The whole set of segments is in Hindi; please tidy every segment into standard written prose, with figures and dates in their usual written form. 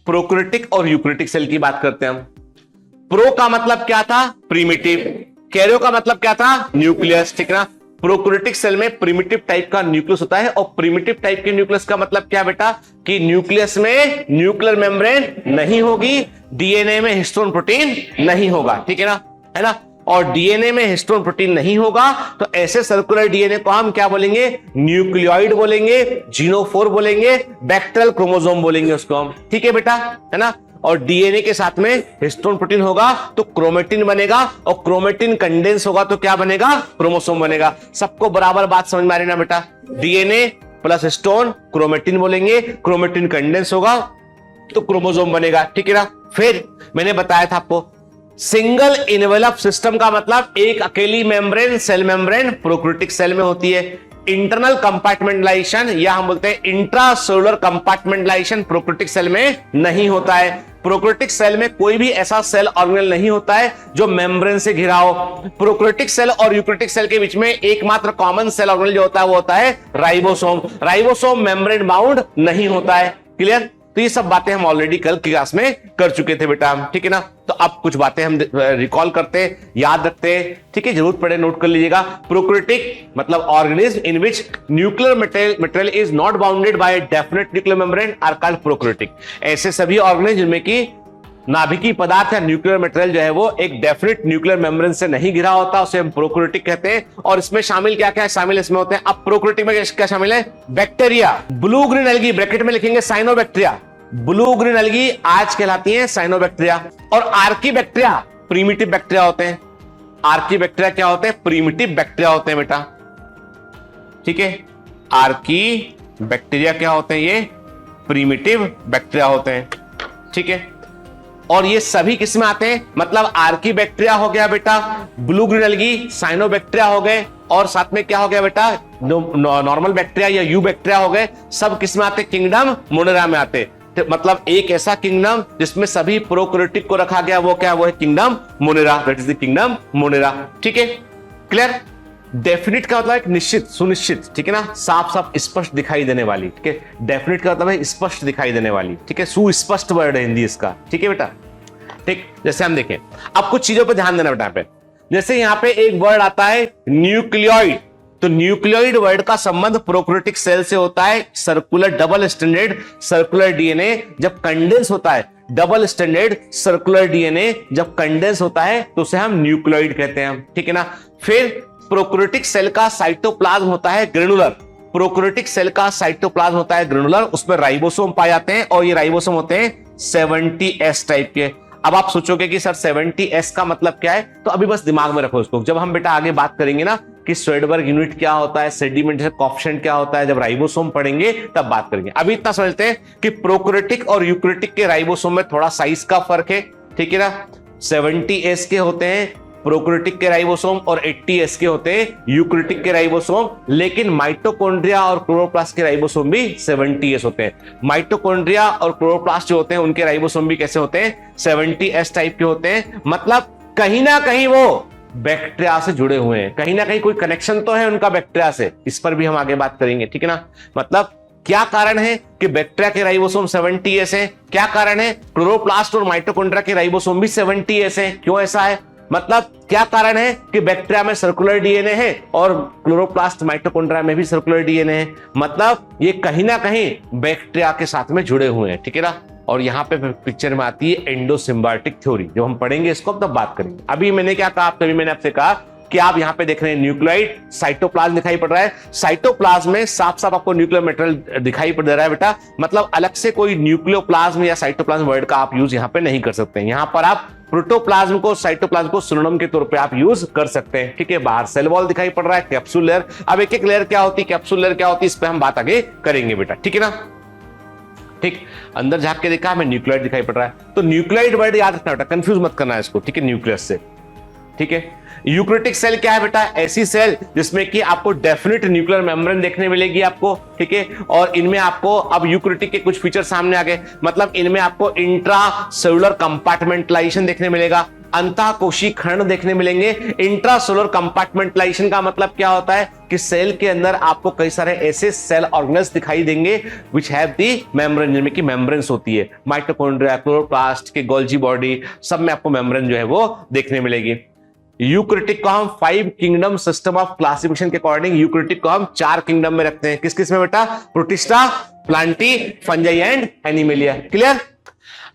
प्रोकैरियोटिक और यूकैरियोटिक सेल की बात करते हैं हम। प्रो का मतलब क्या था? प्रिमिटिव। कैरियो का मतलब क्या था? न्यूक्लियस, ठीक है ना। प्रोकैरियोटिक सेल में प्रिमिटिव टाइप का न्यूक्लियस होता है, और प्रिमिटिव टाइप के न्यूक्लियस का मतलब क्या बेटा? कि न्यूक्लियस में न्यूक्लियर मेम्ब्रेन नहीं होगी, डीएनए में हिस्टोन प्रोटीन नहीं होगा, ठीक है ना। और डीएनए में हिस्टोन प्रोटीन नहीं होगा तो ऐसे सर्कुलर डीएनए को हम क्या बोलेंगे? न्यूक्लियोइड बोलेंगे, जीनोफोर बोलेंगे, बैक्टीरियल क्रोमोसोम बोलेंगे उसको हम, ठीक है बेटा, है ना। और डीएनए के साथ में हिस्टोन प्रोटीन होगा तो क्रोमेटिन बनेगा, और क्रोमेटिन कंडेंस होगा तो क्या बनेगा? क्रोमोसोम बनेगा। सबको बराबर बात समझ में आ रही ना बेटा? डीएनए प्लस हिस्टोन क्रोमेटिन बोलेंगे, क्रोमेटिन कंडेंस होगा तो क्रोमोसोम बनेगा, ठीक है ना। फिर मैंने बताया था आपको सिंगल इनवेलप सिस्टम का मतलब एक अकेली membrane, cell membrane prokaryotic cell में होती है। इंटरनल कंपार्टमेंटलाइजेशन या हम बोलते हैं इंट्रासेलुलर कंपार्टमेंटलाइजेशन प्रोकैरियोटिक सेल में नहीं होता है। प्रोकैरियोटिक सेल में कोई भी ऐसा सेल ऑर्गेनेल नहीं होता है जो मेम्ब्रेन से घिरा हो। प्रोकैरियोटिक सेल और यूकैरियोटिक सेल के बीच में एकमात्र कॉमन सेल ऑर्गेनेल जो होता है वो होता है राइबोसोम। राइबोसोम मेम्ब्रेन बाउंड नहीं होता है। क्लियर? तो ये सब बातें हम ऑलरेडी कल की क्लास में कर चुके थे बेटा हम, ठीक है ना। तो अब कुछ बातें हम रिकॉल करते हैं, याद रखते हैं, ठीक है। जरूरत पड़े नोट कर लीजिएगा। प्रोकैरियोटिक मतलब organism in which nuclear material is not bounded by definite nuclear membrane are called prokaryotic. ऐसे सभी ऑर्गेनिज्म जिनमें की नाभिकीय पदार्थ या न्यूक्लियर मटेरियल जो है वो एक डेफिनेट न्यूक्लियर मेम्ब्रेन से नहीं घिरा होता, उसे हम प्रोकैरियोटिक कहते हैं। और इसमें शामिल क्या क्या शामिल इसमें होते हैं? अब प्रोकैरियोटिक में क्या शामिल है? Bacteria, blue green algae, bracket में लिखेंगे साइनोबैक्टीरिया। ब्लू ग्रीन एल्गी आज कहलाती है साइनोबैक्टीरिया, और आर्कीबैक्टीरिया प्रिमिटिव बैक्टीरिया होते हैं। आर्कीबैक्टीरिया क्या होते हैं? प्रिमिटिव बैक्टीरिया होते हैं बेटा, ठीक है। आर्कीबैक्टीरिया क्या होते हैं? ये प्रिमिटिव बैक्टीरिया होते हैं, ठीक है। और ये सभी किसमें आते हैं? मतलब आर्कीबैक्टीरिया हो गया बेटा, ब्लू ग्रीन एल्गी, साइनोबैक्टीरिया हो गए, और साथ में क्या हो गया बेटा? नॉर्मल बैक्टीरिया या यू बैक्टीरिया हो गए। सब किसमें आते? किंगडम मोनेरा में आते। तो मतलब एक ऐसा किंगडम जिसमें सभी प्रोकैरियोटिक को रखा गया, वो क्या? वो है kingdom Monera, that is the kingdom Monera, ठीक है। क्लियर? डेफिनिट का मतलब एक निश्चित, सुनिश्चित, ठीक है ना, साफ साफ स्पष्ट दिखाई देने वाली, ठीक है। डेफिनिट का मतलब है स्पष्ट दिखाई देने वाली, ठीक है। सुस्पष्ट वर्ड है हिंदी इसका, ठीक है बेटा, ठीक। जैसे हम देखें, अब कुछ चीजों पर ध्यान देना बेटा। पे जैसे यहां पे एक वर्ड आता है न्यूक्लियोइड, तो न्यूक्लियोइड वर्ड का संबंध प्रोकैरियोटिक सेल से होता है। Circular double standard circular DNA जब कंडेंस होता है, डबल स्टैंडर्ड सर्कुलर डीएनए जब कंडेंस होता है तो उसे हम न्यूक्लियोइड कहते हैं, ठीक है ना। फिर प्रोकैरियोटिक सेल का साइटोप्लाज्म होता है ग्रेनुलर। प्रोकैरियोटिक सेल का साइटोप्लाज्म होता है ग्रेनुलर, उसमें राइबोसोम पाए जाते हैं, और ये राइबोसोम होते हैं 70S टाइप के। अब आप सोचोगे कि सर 70S का मतलब क्या है, तो अभी बस दिमाग में रखो इसको। जब हम बेटा आगे बात करेंगे ना कि स्वेडबर्ग यूनिट क्या होता है, सेडिमेंटेशन कोएफिशिएंट क्या होता है, जब राइबोसोम पढ़ेंगे तब बात करेंगे। अभी इतना समझते हैं कि प्रोकैरियोटिक और यूकैरियोटिक के राइबोसोम में थोड़ा साइज का फर्क है, ठीक है ना। 70S के होते हैं प्रोकैरियोटिक के राइबोसोम, और 80S के होते हैं यूकैरियोटिक के राइबोसोम। लेकिन माइटोकॉन्ड्रिया और क्लोरोप्लास्ट के राइबोसोम भी 70S होते हैं। माइटोकॉन्ड्रिया और क्लोरोप्लास्ट जो होते हैं उनके राइबोसोम भी कैसे होते हैं? 70S टाइप के होते हैं। मतलब कहीं ना कहीं वो बैक्टीरिया से जुड़े हुए हैं, कहीं ना कहीं कोई कनेक्शन तो है उनका बैक्टीरिया से। इस पर भी हम आगे बात करेंगे, ठीक है ना। मतलब क्या कारण है कि बैक्टीरिया के राइबोसोम 70S है? क्या कारण है क्लोरोप्लास्ट और माइटोकॉन्ड्रिया के राइबोसोम भी 70S है? क्यों ऐसा है? मतलब क्या कारण है कि बैक्टीरिया में सर्कुलर डीएनए है और क्लोरोप्लास्ट माइटोकॉन्ड्रिया में भी सर्कुलर डीएनए है? मतलब ये कहीं ना कहीं बैक्टीरिया के साथ में जुड़े हुए हैं, ठीक है ना। और यहां पे पिक्चर में आती है एंडोसिम्बायोटिक थ्योरी। जब हम पढ़ेंगे इसको तब बात करेंगे। अभी मैंने क्या कहा? अभी मैंने आपसे कहा कि आप यहां पे देख रहे हैं न्यूक्लियोइड, साइटोप्लाज्म दिखाई पड़ रहा है। साइटोप्लाज्म में साफ साफ आपको न्यूक्लियर मटेरियल दिखाई पड़ रहा है बेटा। मतलब अलग से कोई न्यूक्लियोप्लाज्म या साइटोप्लाज्म वर्ड का आप यूज यहां पे नहीं कर सकते हैं। यहां पर आप प्रोटोप्लाज्म को, साइटोप्लाज्म को सिनोनिम के तौर पे आप यूज कर सकते हैं, ठीक है। बाहर सेल वॉल दिखाई पड़ रहा है, कैप्सूल लेयर। अब एक एक लेयर क्या होती है, कैप्सूल लेयर क्या होती है, इस पे हम बात आगे करेंगे बेटा, ठीक है ना। ठीक, अंदर झांक के देखा हमें न्यूक्लियोइड दिखाई पड़ रहा है। तो न्यूक्लियोइड वर्ड याद रखना बेटा, कंफ्यूज मत करना है इसको, ठीक है, न्यूक्लियस से, ठीक है। यूकैरियोटिक सेल क्या है बेटा? ऐसी सेल जिसमें कि आपको डेफिनेट न्यूक्लियर मेम्ब्रेन देखने मिलेगी आपको, ठीक है। और इनमें आपको अब यूकैरियोटिक के कुछ फीचर सामने आ गए। मतलब इनमें आपको इंट्रा सेलुलर कंपार्टमेंटलाइजेशन देखने मिलेगा। अंतःकोशीय खंड देखने मिलेंगे। इंट्रासेलुलर कंपार्टमेंटलाइजेशन का मतलब क्या होता है कि सेल के अंदर आपको कई सारे ऐसे सेल ऑर्गेनेल्स दिखाई देंगे विच हैव द मेम्ब्रेन, जिनमें की मेम्ब्रेन्स होती है। माइटोकॉन्ड्रिया, क्लोरोप्लास्ट के गोल्जी बॉडी, सब में आपको मेम्ब्रेन जो है वो देखने मिलेगी। यूकैरियोटिक को हम 5 किंगडम सिस्टम ऑफ क्लासिफिकेशन के अकॉर्डिंग यूकैरियोटिक को हम 4 किंगडम में रखते हैं। किस किस में बेटा? Protista, Plantae, fungi and Animalia. Clear?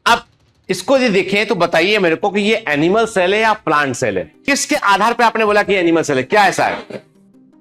अब इसको यदि देखें तो बताइए मेरे को कि ये एनिमल सेल है या प्लांट सेल है? किसके आधार पे आपने बोला कि एनिमल सेल है? क्या ऐसा है?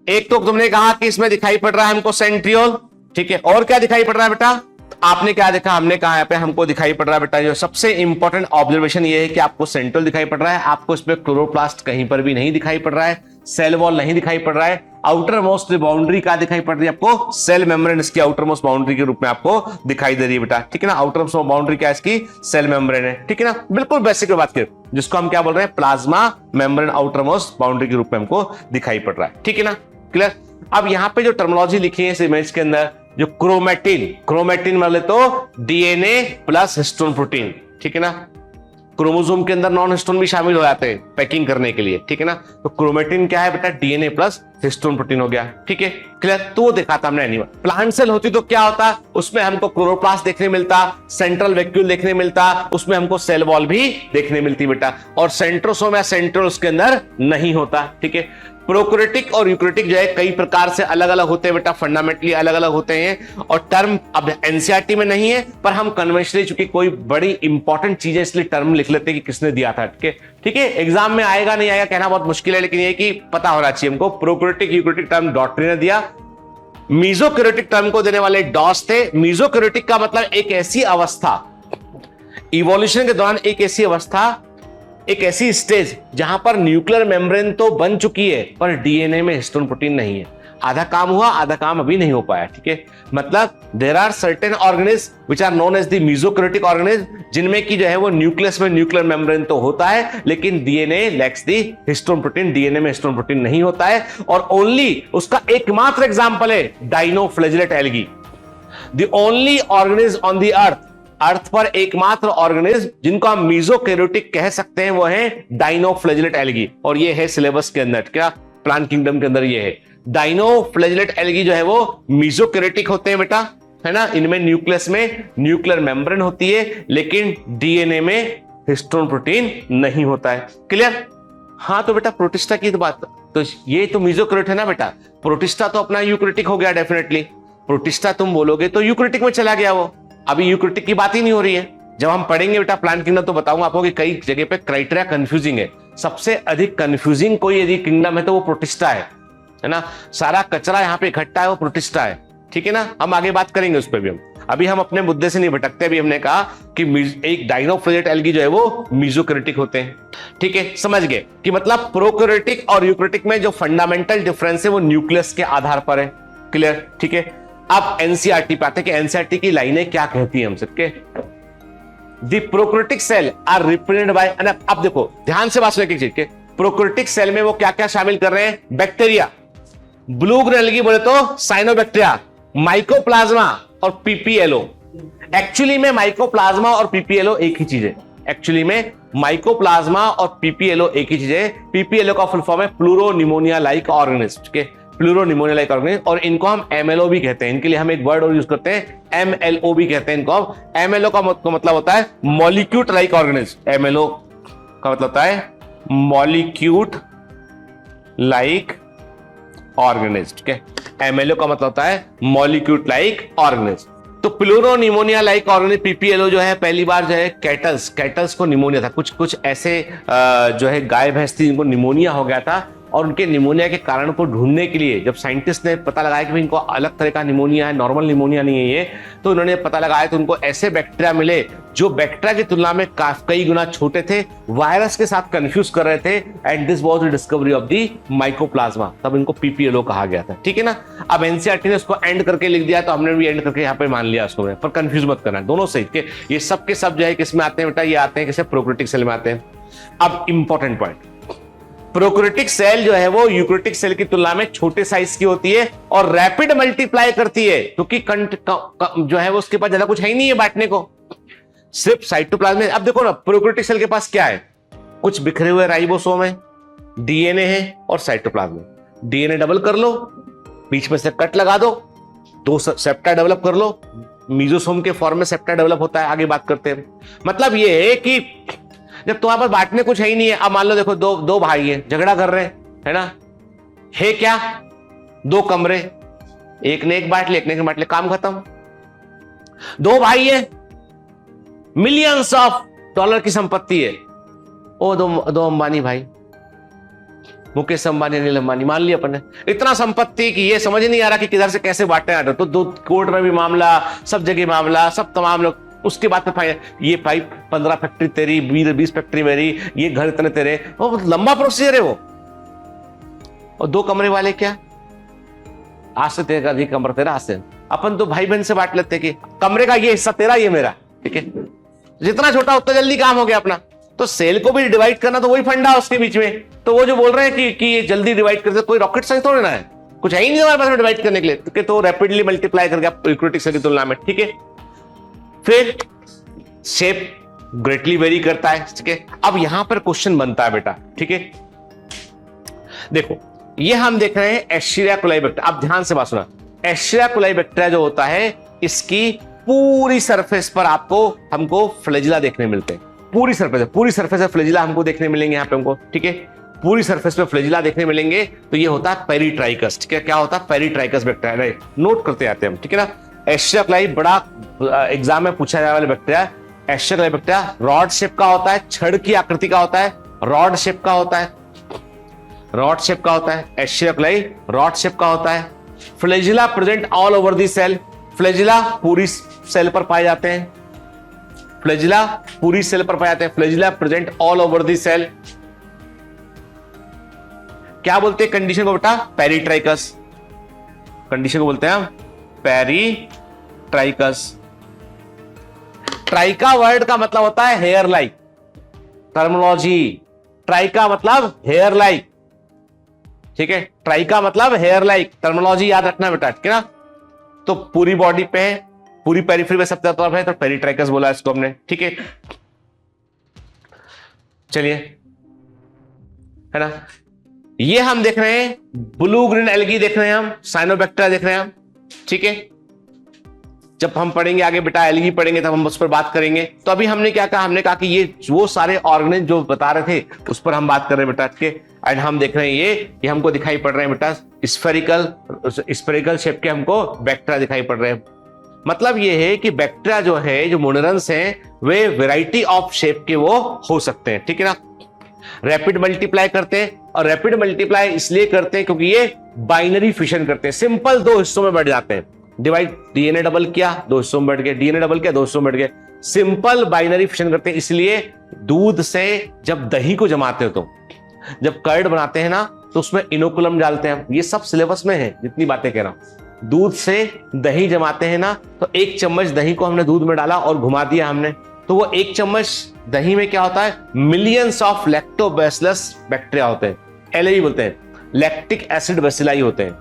एक तो तुमने कहा कि इसमें दिखाई पड़ रहा है हमको सेंट्रियोल, ठीक है, और क्या दिखाई पड़ रहा है बेटा? आपने क्या देखा? हमने कहा यहाँ पे हमको दिखाई पड़ रहा है बेटा, जो सबसे इंपॉर्टेंट ऑब्जर्वेशन ये है कि आपको सेंट्रियोल दिखाई पड़ रहा है, आपको इसमें क्लोरोप्लास्ट कहीं पर भी नहीं दिखाई पड़ रहा है, सेल वॉल नहीं दिखाई पड़ रहा है। आउटर मोस्ट बाउंड्री क्या दिखाई पड़ रही है आपको? सेल मेम्ब्रेन इसकी आउटर मोस्ट बाउंड्री के रूप में आपको दिखाई दे रही है बेटा, ठीक है ना। आउटर मोस्ट बाउंड्री क्या है इसकी? सेल मेम्ब्रेन है, ठीक है ना। बिल्कुल बेसिक बात करें, जिसको हम क्या बोल रहे हैं? Plasma membrane outer most boundary के रूप में हमको दिखाई पड़ रहा है, ठीक है ना। क्लियर? अब यहाँ पे जो टर्मिनोलॉजी लिखी है इस इमेज के अंदर, जो क्रोमेटिन, क्रोमेटिन मतलब तो डीएनए प्लस हिस्टोन प्रोटीन, ठीक है ना। क्रोमोसोम के अंदर नॉन हिस्टोन भी शामिल हो जाते हैं पैकिंग करने के लिए, ठीक है ना। तो क्रोमेटिन क्या है बेटा? डीएनए प्लस हिस्टोन प्रोटीन हो गया, ठीक है। क्लियर? तो वो देखा था हमने एनिमल। प्लांट सेल होती तो क्या होता? उसमें हमको क्लोरोप्लास्ट देखने मिलता, सेंट्रल वैक्यूल देखने मिलता, उसमें हमको सेल वॉल भी देखने मिलती बेटा, और सेंट्रोसोम या सेंट्रोल उसके अंदर नहीं होता, ठीक है। प्रोकैरियोटिक और यूकैरियोटिक जो है कई प्रकार से अलग अलग होते हैं बेटा, फंडामेंटली अलग अलग होते हैं, और टर्म अब एनसीईआरटी में नहीं है, पर हम कन्वेंशनली चूंकि कोई बड़ी इंपॉर्टेंट चीज है इसलिए टर्म लिख लेते हैं कि किसने दिया था, ठीक है। ठीक है, एग्जाम में आएगा नहीं आएगा कहना बहुत मुश्किल है, लेकिन ये कि पता होना चाहिए हमको। प्रोकैरियोटिक यूकैरियोटिक टर्म डॉट्री ने दिया, मीजोकैरियोटिक टर्म को देने वाले डॉस थे। मीजोकैरियोटिक का मतलब एक ऐसी अवस्था, इवोल्यूशन के दौरान एक ऐसी अवस्था, एक ऐसी स्टेज जहां पर न्यूक्लियर मेम्ब्रेन तो बन चुकी है पर डीएनए में हिस्टोन प्रोटीन नहीं है। आधा काम हुआ, आधा काम अभी नहीं हो पाया, ठीक है। मतलब there are certain organism which are known as the mesokaryotic organism, जिनमें की जो है वो न्यूक्लियस में न्यूक्लियर मेम्ब्रेन तो होता है लेकिन DNA lacks the histone protein, DNA में हिस्टोन प्रोटीन नहीं होता है। और ओनली उसका एकमात्र एग्जांपल है dinoflagellate algae, the only organism on the earth पर एकमात्र ऑर्गेनिज्म जिनको हम मीजोकैरियोटिक कह सकते हैं वो है डाइनोफ्लैजेलेट एल्गी, और ये है सिलेबस के अंदर, क्या प्लांट किंगडम के अंदर ये है। डाइनोफ्लैजेलेट एल्गी जो है वो मीजोकैरियोटिक होते हैं बेटा, है ना। इनमें न्यूक्लियस में न्यूक्लियर मेम्ब्रेन होती है लेकिन डीएनए में हिस्टोन प्रोटीन नहीं होता है। क्लियर? हाँ, तो बेटा प्रोटिस्टा की तो बात, तो ये तो मीजोकैरियोटिक है ना बेटा, प्रोटिस्टा तो अपना यूकैरियोटिक हो गया डेफिनेटली। प्रोटिस्टा तुम बोलोगे तो यूकैरियोटिक में चला गया वो, अभी यूकैरियोटिक की बात ही नहीं हो रही है। जब हम पढ़ेंगे बेटा प्लांट किंगडम तो बताऊंगा आपको कि कई जगह पे क्राइटेरिया कंफ्यूजिंग है। सबसे अधिक कंफ्यूजिंग कोई यदि किंगडम है तो वो प्रोटिस्टा है ना। सारा कचरा यहाँ पे इकट्ठा है वो प्रोटिस्टा है, ठीक है ना। हम आगे बात करेंगे उस पर भी, हम अभी हम अपने मुद्दे से नहीं भटकते। अभी हमने कहा कि एक डाइनोफ्लैजेलेट एल्गी जो है वो मीजोकैरियोटिक होते हैं, ठीक है। समझ गए कि मतलब प्रोकैरियोटिक और यूकैरियोटिक में जो फंडामेंटल डिफरेंस है वो न्यूक्लियस के आधार पर है। क्लियर? ठीक है। अब एनसीईआरटी पे आते हैं कि एनसीईआरटी की लाइनें क्या कहती है हम सबके। The prokaryotic cell are represented by, अब देखो ध्यान से बात सुनिए एक चीज के, प्रोकैरियोटिक सेल में वो क्या क्या शामिल कर रहे हैं? बैक्टीरिया, ब्लू ग्रीन एल्गी बोले तो साइनोबैक्टीरिया, माइकोप्लाज्मा और पीपीएलओ। एक्चुअली में माइकोप्लाज्मा और पीपीएलओ एक ही चीज है। एक्चुअली में माइकोप्लाज्मा और पीपीएलओ एक ही चीज है। पीपीएलओ का फुल फॉर्म है प्लूरोनिमोनिया लाइक ऑर्गेनिज्म, ठीक है, प्लूरोनिमोनिया लाइक ऑर्गेनिज्म, और इनको हम एमएलओ भी कहते हैं। इनके लिए हम एक वर्ड और यूज करते हैं, एमएलओ भी कहते हैं इनको। एमएलओ का मतलब होता है मॉलिक्यूट लाइक ऑर्गेनिज्म। एमएलओ का मतलब होता है मॉलिक्यूट लाइक ऑर्गेनिज्म, ठीक है। एमएलओ का मतलब होता है मॉलिक्यूट लाइक ऑर्गेनिज्म। तो प्लूरोनिमोनिया लाइक ऑर्गेनिज्म पीपीएलओ जो है पहली बार जो है कैटल्स को निमोनिया था। कुछ ऐसे जो है गाय भैंस थी जिनको निमोनिया हो गया था, और उनके निमोनिया के कारण को ढूंढने के लिए जब साइंटिस्ट ने पता लगाया कि इनको अलग तरह का निमोनिया है, नॉर्मल निमोनिया नहीं है ये, तो उन्होंने पता लगाया तो उनको ऐसे बैक्टीरिया मिले जो बैक्टीरिया की तुलना में कई गुना छोटे थे, वायरस के साथ कंफ्यूज कर रहे थे, and this was the discovery of the mycoplasma. तब इनको पीपीएलओ कहा गया था, ठीक है ना। अब एनसीईआरटी ने उसको एंड करके लिख दिया तो हमने भी एंड करके यहाँ पे मान लिया उसको, पर कंफ्यूज मत करना, दोनों सही के ये सब के सब जो है किसमें आते हैं बेटा? ये आते हैं किसे? प्रोकैरियोटिक सेल में आते हैं। अब इंपॉर्टेंट पॉइंट, प्रोकैरियोटिक सेल जो है वो यूकैरियोटिक सेल की तुलना में छोटे साइज की होती है और रैपिड मल्टीप्लाई करती है, क्योंकि जो है वो उसके पास ज्यादा कुछ है ही नहीं है बांटने को, सिर्फ साइटोप्लाज्म में। अब देखो ना प्रोकैरियोटिक सेल के पास क्या है? कुछ बिखरे हुए राइबोसोम है, डीएनए है और साइटोप्लाज्म। डीएनए डबल कर लो, बीच में से कट लगा दो, 2 सेप्टा डेवलप कर लो, मीजोसोम के फॉर्म में सेप्टा डेवलप होता है। आगे बात करते हैं। मतलब ये है कि जब तुम्हारे पास बांटने कुछ है ही नहीं है, अब मान लो देखो दो भाई हैं, झगड़ा कर रहे हैं, है ना, है क्या, 2 कमरे, एक ने एक बांट ले, एक ने एक बांट ले, काम खत्म। 2 भाई है, मिलियंस ऑफ डॉलर की संपत्ति है, ओ दो अंबानी भाई, मुकेश अंबानी, अनिल अंबानी, मान लिया अपन ने, इतना संपत्ति कि ये समझ नहीं आ रहा कि किधर से कैसे बांटे आ रहे। तो 2 कोर्ट में भी मामला, सब जगह मामला, सब तमाम लोग, उसके बाद में ये भाई 15 फैक्ट्री तेरी, 20 फैक्ट्री मेरी, ये घर इतने तेरे, वो लंबा प्रोसीजर है वो। और 2 कमरे वाले क्या, आज से तेरा, ये कमरा तेरा, आज से अपन तो भाई बहन से बांट लेते कि कमरे का ये हिस्सा तेरा, ये मेरा, ठीक है, जितना छोटा उतना जल्दी काम हो गया अपना। तो सेल को भी डिवाइड करना तो वही फंडा उसके बीच में। तो वो जो बोल रहे हैं कि ये जल्दी डिवाइड करते, कोई रॉकेट साइंस थोड़ी ना है, कुछ है ही नहीं हमारे पास डिवाइड करने के लिए, तो रैपिडली मल्टीप्लाई कर गया यूक्रेटिक सेल की तुलना में, ठीक है। फिर शेप ग्रेटली वेरी करता है, ठीक है। अब यहां पर क्वेश्चन बनता है बेटा, ठीक है, देखो ये हम देख रहे हैं एस्चेरिचिया कोलाई बैक्टीरिया। अब ध्यान से बात सुना, एस्चेरिचिया कोलाई बैक्टीरिया जो होता है, इसकी पूरी सरफेस पर हमको फ्लैजिला देखने मिलते हैं। पूरी सरफेस है फ्लैजिला हमको देखने मिलेंगे यहाँ पे हमको, ठीक है, पूरी सरफेस पे फ्लैजिला देखने मिलेंगे। तो ये होता है पेरिट्राइकस, ठीक है, क्या होता है, पेरिट्राइकस बैक्टीरिया, राइट, नोट करते आते हैं हम, ठीक है ना। एस्चेरिचिया कोलाई बड़ा एग्जाम में पूछा जाने वाला bacteria. Escherichia coli bacteria rod shape का होता है, छड़ की आकृति का होता है, रॉड शेप का होता है, रॉड शेप का होता है, एस्चेरिचिया कोलाई रॉड शेप का होता है। Flagella present all over the cell, flagella पूरी सेल पर पाए जाते हैं, फ्लैजिला पूरी सेल पर पाए जाते हैं, flagella present all over the cell. क्या बोलते हैं कंडीशन को बेटा, पेरिट्राइकस, कंडीशन को बोलते हैं हम पेरिट्राइकस। ट्राइका वर्ड का मतलब होता है हेयर लाइक, टर्मिनोलॉजी, ट्राइका मतलब हेयर लाइक, ठीक है, ट्राइका मतलब हेयर लाइक, टर्मिनोलॉजी याद रखना बेटा, ठीक है ना। तो पूरी बॉडी पे है, पूरी पेरिफेरी में सब तरफ है, तो पेरिट्राइकस बोला इसको हमने, ठीक है। चलिए, है ना, ये हम देख रहे हैं ब्लू ग्रीन एल्गी देख रहे हैं हम, साइनोबैक्टीरिया देख रहे हैं हम, ठीक है। जब हम पढ़ेंगे आगे बेटा एल्गी पढ़ेंगे तब हम उस पर बात करेंगे। तो अभी हमने क्या कहा, हमने कहा कि ये वो सारे ऑर्गेनिज्म जो बता रहे थे उस पर हम बात कर रहे हैं बेटा, ठीक है। एंड हम देख रहे हैं ये हमको दिखाई पड़ रहे हैं बेटा स्फेरिकल शेप के हमको बैक्टीरिया दिखाई पड़ रहे हैं। मतलब ये है कि बैक्टीरिया जो है, जो मोनोरेंस हैं, वे वैरायटी ऑफ शेप के वो हो सकते हैं, ठीक है ना। रैपिड मल्टीप्लाई करते हैं, और रैपिड मल्टीप्लाई इसलिए करते हैं क्योंकि ये बाइनरी फिशन करते हैं, सिंपल 2 हिस्सों में बढ़ जाते हैं। डिवाइड, डीएनए डबल किया 2 हिस्सों में बढ़ गए, डीएनए डबल किया 2 हिस्सों में बढ़ गए, सिंपल बाइनरी फिशन करते हैं। इसलिए दूध से जब दही को जमाते हो, तो जब कर्ड बनाते हैं ना, तो उसमें इनोकुलम डालते हैं। ये सब सिलेबस में है जितनी बातें कह रहा हूं। दूध से दही जमाते हैं ना, तो 1 चम्मच दही को हमने दूध में डाला और घुमा दिया हमने, तो वो 1 चम्मच दही में क्या होता है, मिलियंस ऑफ लैक्टोबैसिलस बैक्टीरिया होते हैं, एलएबी बोलते हैं, लैक्टिक एसिड बैसिलाई होते हैं,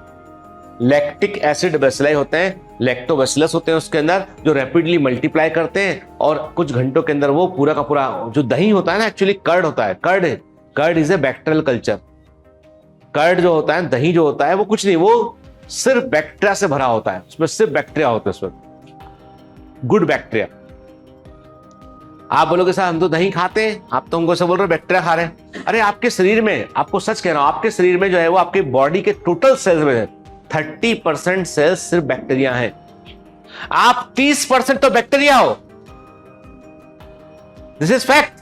लैक्टिक एसिड बैसिलाई होते हैं, लैक्टोबैसिलस होते हैं उसके अंदर, जो रैपिडली मल्टीप्लाई करते हैं और कुछ घंटों के अंदर वो पूरा का पूरा जो दही होता है ना, एक्चुअली कर्ड होता है, curd is a bacterial culture. Curd जो होता है, दही जो होता है, वो कुछ नहीं, वो सिर्फ बैक्टीरिया से भरा होता है, उसमें सिर्फ बैक्टीरिया होते हैं, उसमें गुड बैक्टीरिया। आप बोलोगे सर हम तो दही खाते हैं, आप तो हमको सब बोल रहे हो बैक्टीरिया खा रहे हैं। अरे आपके शरीर में, आपको सच कह रहा हूं, आपके शरीर में जो है वो आपके बॉडी के टोटल सेल्स में 30% सेल्स सिर्फ बैक्टीरिया हैं। आप 30% तो बैक्टीरिया हो, दिस इज फैक्ट।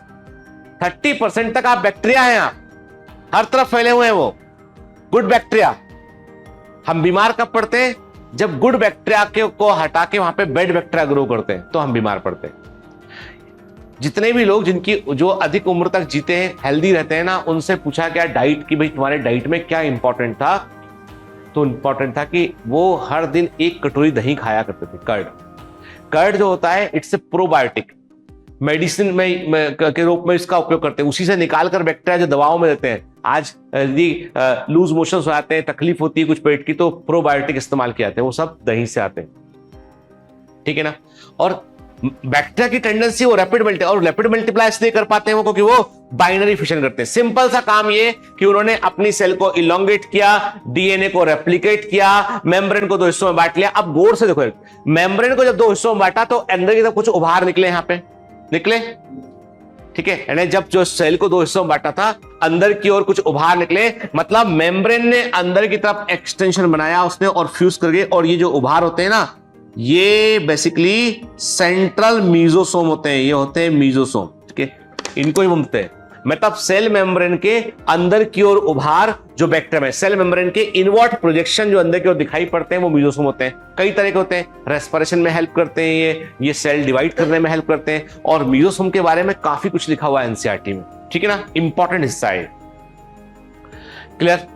30% तक आप बैक्टीरिया हैं, आप हर तरफ फैले हुए हैं वो गुड बैक्टीरिया। हम बीमार कब पड़ते हैं, जब गुड बैक्टीरिया को हटा के वहां पे बैड बैक्टीरिया ग्रो करते हैं, तो हम बीमार पड़ते हैं। जितने भी लोग जिनकी जो अधिक उम्र तक जीते हैं, हेल्दी रहते हैं ना, उनसे पूछा गया डाइट की, भाई तुम्हारे डाइट में क्या इंपॉर्टेंट था, तो इंपॉर्टेंट था कि वो हर दिन 1 कटोरी दही खाया करते थे। कर्ड जो होता है, इट्स ए प्रोबायोटिक, मेडिसिन में के रूप में इसका उपयोग करते हैं, उसी से निकाल कर बैक्टीरिया जो दवाओं में देते हैं। आज यदि लूज मोशन हो जाते हैं, तकलीफ होती है कुछ पेट की, तो प्रोबायोटिक इस्तेमाल किए जाते हैं, वो सब दही से आते हैं, ठीक है ना। और बैक्टीरिया की टेंडेंसी वो रैपिड मल्टीप्लाई, और रैपिड मल्टीप्लाई इसलिए कर पाते हैं वो क्योंकि वो बाइनरी फिशन करते हैं। सिंपल सा काम ये कि उन्होंने अपनी सेल को इलोंगेट किया, डीएनए को रेप्लिकेट किया, मेम्ब्रेन को दो हिस्सों में बांट लिया। अब गौर से देखो, मेम्ब्रेन को जब दो हिस्सों में बांटा तो अंदर की तरफ कुछ उभार निकले, यहां पे निकले, ठीक है। यानी जब जो सेल को दो हिस्सों में बांटा था, अंदर की ओर कुछ उभार निकले, मतलब मेम्ब्रेन ने अंदर की तरफ एक्सटेंशन बनाया उसने और फ्यूज कर गए। और ये जो उभार होते हैं ना, ये बेसिकली सेंट्रल मीजोसोम होते हैं, ये होते हैं मीजोसोम, ठीक है, इनको ही बोलते हैं। मतलब सेल मेम्ब्रेन के अंदर की ओर उभार जो बैक्टीरिया में, सेल मेम्ब्रेन के इनवर्ट प्रोजेक्शन जो अंदर की ओर दिखाई पड़ते हैं, वो मीजोसोम होते हैं। कई तरह के होते हैं, रेस्पिरेशन में हेल्प करते हैं, ये सेल डिवाइड करने में हेल्प करते हैं। और मीजोसोम के बारे में काफी कुछ लिखा हुआ है एनसीईआरटी में, ठीक है ना, इंपॉर्टेंट हिस्सा है। क्लियर?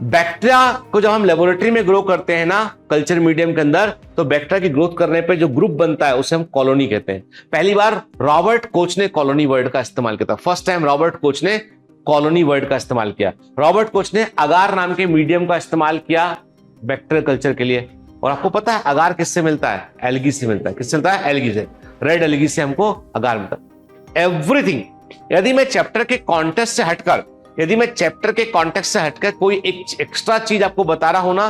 बैक्टीरिया को जब हम लेबोरेटरी में ग्रो करते हैं ना, कल्चर मीडियम के अंदर, तो बैक्टीरिया की ग्रोथ करने पे जो ग्रुप बनता है उसे हम कॉलोनी कहते हैं। पहली बार रॉबर्ट कोच ने कॉलोनी वर्ड का इस्तेमाल किया था। फर्स्ट टाइम रॉबर्ट कोच ने कॉलोनी वर्ड का इस्तेमाल किया। रॉबर्ट कोच ने अगार नाम के मीडियम का इस्तेमाल किया बैक्टीरियल कल्चर के लिए। और आपको पता है अगार किससे मिलता है? एल्गी से मिलता है। किससे मिलता है? एल्गी से। रेड एल्गी से हमको अगार मिलता है। एवरीथिंग, यदि मैं चैप्टर के कॉन्टेक्स्ट से हटकर कोई एक एक्स्ट्रा चीज आपको बता रहा हूं ना,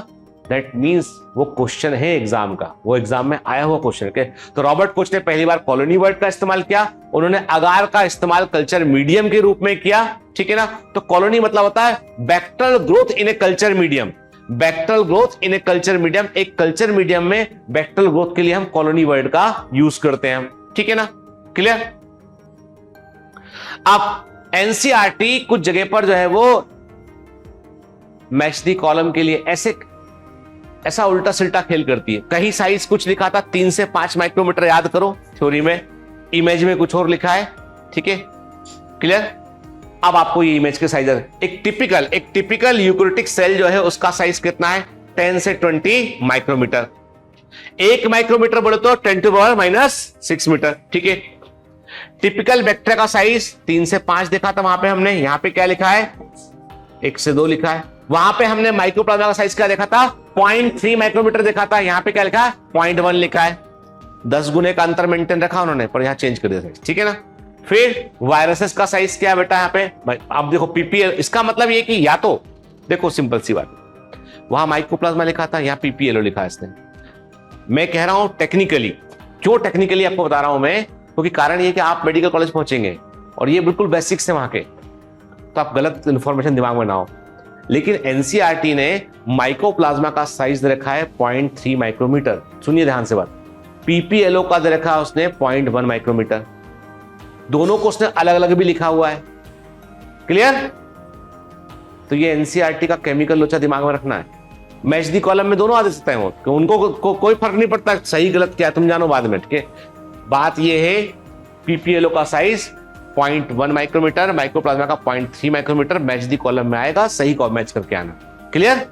दैट मींस वो क्वेश्चन है एग्जाम का, वो एग्जाम में आया हुआ क्वेश्चन है। तो रॉबर्ट कोच ने पहली बार कॉलोनी वर्ड का इस्तेमाल किया, उन्होंने अगार का इस्तेमाल कल्चर मीडियम के रूप में किया, ठीक है ना। तो कॉलोनी मतलब होता है bacterial growth in a culture medium. Bacterial growth in a culture medium, एक कल्चर मीडियम में बैक्टीरियल ग्रोथ के लिए हम कॉलोनी वर्ड का यूज करते हैं, ठीक है ना। क्लियर? अब एनसीईआरटी कुछ जगह पर जो है वो मैच दी कॉलम के लिए ऐसा उल्टा सिल्टा खेल करती है। कहीं साइज कुछ लिखा था 3 से 5 माइक्रोमीटर, याद करो थ्योरी में, इमेज में कुछ और लिखा है, ठीक है। क्लियर? अब आपको ये इमेज के साइज, एक टिपिकल यूकैरियोटिक सेल जो है उसका साइज कितना है? 10 से 20 माइक्रोमीटर। 1 माइक्रोमीटर बोले तो 10⁻⁻6 मीटर, ठीक है। टिपिकल बैक्टीरिया का साइज 3 से 5 देखा था वहां पे हमने, यहां पे क्या लिखा है? 1 से 2 लिखा है। वहां पे हमने माइक्रोप्लाज्मा का साइज क्या देखा था? 0.3 माइक्रोमीटर देखा था, यहां पे क्या लिखा है? 0.1 लिखा है। 10 गुने का अंतर मेंटेन रखा उन्होंने, पर यहां चेंज कर दिया, ठीक है ना। फिर वायरसेस का साइज क्या है बेटा यहाँ पे? आप देखो पीपीएल, इसका मतलब ये कि या तो देखो सिंपल सी बात, वहां माइक्रोप्लाज्मा लिखा था, यहां पीपीएलओ लिखा है इसने। मैं कह रहा हूं टेक्निकली, क्यों टेक्निकली आपको बता रहा हूं मैं, क्योंकि कारण ये कि आप मेडिकल कॉलेज पहुंचेंगे और ये बिल्कुल बेसिक्स है वहां के, तो आप गलत इंफॉर्मेशन दिमाग में ना हो। लेकिन एनसीईआरटी ने माइक्रोप्लाज्मा का साइज रखा है 0.3 माइक्रोमीटर। सुनिए ध्यान से बात। पीपीएलओ का रखा है उसने 0.1 माइक्रोमीटर। दोनों को उसने अलग अलग भी लिखा हुआ है। क्लियर? तो ये एनसीईआरटी का केमिकल लोचा दिमाग में रखना है। मैच दी कॉलम में दोनों आ सकते हैं, उनको कोई फर्क नहीं पड़ता सही गलत क्या, तुम जानो बाद में, ठीक है। बात यह है पीपीएलओ का साइज 0.1 माइक्रोमीटर, माइक्रोप्लाज्मा का 0.3 माइक्रोमीटर, मैच दी कॉलम में आएगा, सही को मैच करके आना। क्लियर?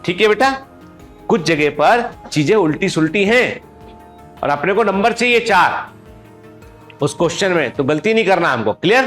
ठीक है बेटा। कुछ जगह पर चीजें उल्टी सुल्टी हैं और अपने को नंबर चाहिए 4 उस क्वेश्चन में, तो गलती नहीं करना हमको। क्लियर?